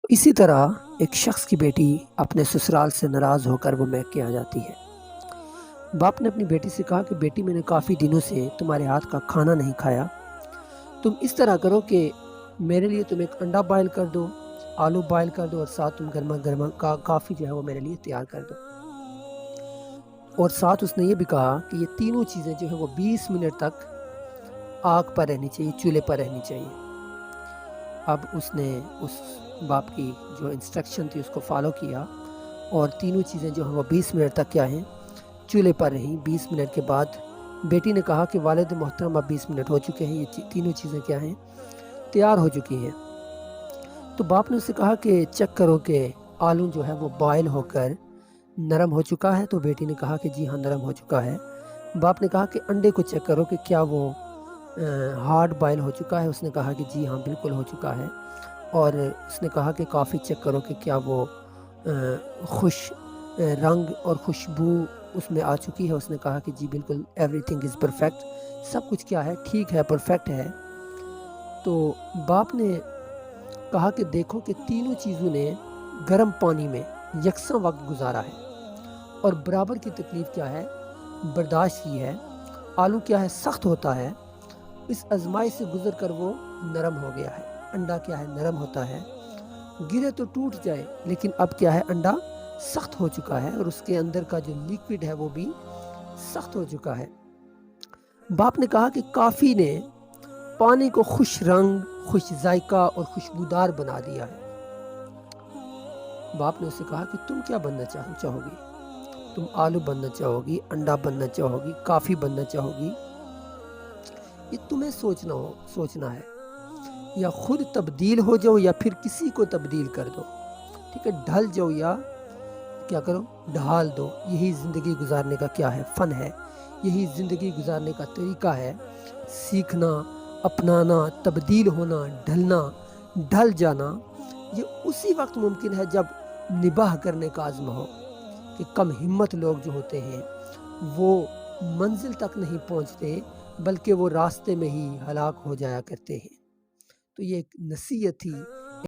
اسی طرح ایک شخص کی بیٹی اپنے سسرال سے ناراض ہو کر وہ میکے آ جاتی ہے۔ باپ نے اپنی بیٹی سے کہا کہ بیٹی میں نے کافی دنوں سے تمہارے ہاتھ کا کھانا نہیں کھایا، تم اس طرح کرو کہ میرے لیے تم ایک انڈا بائل کر دو، آلو بائل کر دو، اور ساتھ تم گرما گرما کافی جو ہے وہ میرے لیے تیار کر دو۔ اور ساتھ اس نے یہ بھی کہا کہ یہ تینوں چیزیں جو ہے وہ 20 منٹ تک آگ پر رہنی چاہیے، چولہے پر رہنی چاہیے۔ اب اس نے اس باپ کی جو انسٹرکشن تھی اس کو فالو کیا، اور تینوں چیزیں جو ہیں وہ 20 منٹ تک کیا ہیں، چولہے پر رہیں۔ 20 منٹ کے بعد بیٹی نے کہا کہ والد محترم اب 20 منٹ ہو چکے ہیں، یہ تینوں چیزیں کیا ہیں، تیار ہو چکی ہیں۔ تو باپ نے اس سے کہا کہ چیک کرو کہ آلو جو ہے وہ بائل ہو کر نرم ہو چکا ہے، تو بیٹی نے کہا کہ جی ہاں نرم ہو چکا ہے۔ باپ نے کہا کہ انڈے کو چیک کرو کہ کیا وہ ہارڈ بائل ہو چکا ہے، اس نے کہا کہ جی ہاں بالکل ہو چکا ہے۔ اور اس نے کہا کہ کافی چیک کرو کہ کیا وہ خوش رنگ اور خوشبو اس میں آ چکی ہے، اس نے کہا کہ جی بالکل ایوری تھنگ از پرفیکٹ، سب کچھ کیا ہے ٹھیک ہے، پرفیکٹ ہے۔ تو باپ نے کہا کہ دیکھو کہ تینوں چیزوں نے گرم پانی میں یکساں وقت گزارا ہے اور برابر کی تکلیف کیا ہے، برداشت کی ہے۔ آلو کیا ہے، سخت ہوتا ہے، اس آزمائش سے گزر کر وہ نرم ہو گیا ہے۔ انڈا کیا ہے، نرم ہوتا ہے، گرے تو ٹوٹ جائے، لیکن اب کیا ہے، انڈا سخت ہو چکا ہے اور اس کے اندر کا جو لیکوڈ ہے وہ بھی سخت ہو چکا ہے۔ باپ نے کہا کہ کافی نے پانی کو خوش رنگ، خوش ذائقہ اور خوشبودار بنا دیا ہے۔ باپ نے اس سے کہا کہ تم کیا بننا چاہو گی؟ تم آلو بننا چاہو گی، انڈا بننا چاہو گی، کافی بننا چاہو گی؟ یہ تمہیں سوچنا ہے، یا خود تبدیل ہو جاؤ یا پھر کسی کو تبدیل کر دو، ٹھیک ہے، ڈھل جاؤ یا کیا کرو، ڈھال دو۔ یہی زندگی گزارنے کا کیا ہے، فن ہے، یہی زندگی گزارنے کا طریقہ ہے، سیکھنا، اپنانا، تبدیل ہونا، ڈھلنا، ڈھل جانا۔ یہ اسی وقت ممکن ہے جب نباہ کرنے کا عزم ہو، کہ کم ہمت لوگ جو ہوتے ہیں وہ منزل تک نہیں پہنچتے بلکہ وہ راستے میں ہی ہلاک ہو جایا کرتے ہیں۔ تو یہ ایک نصیحت تھی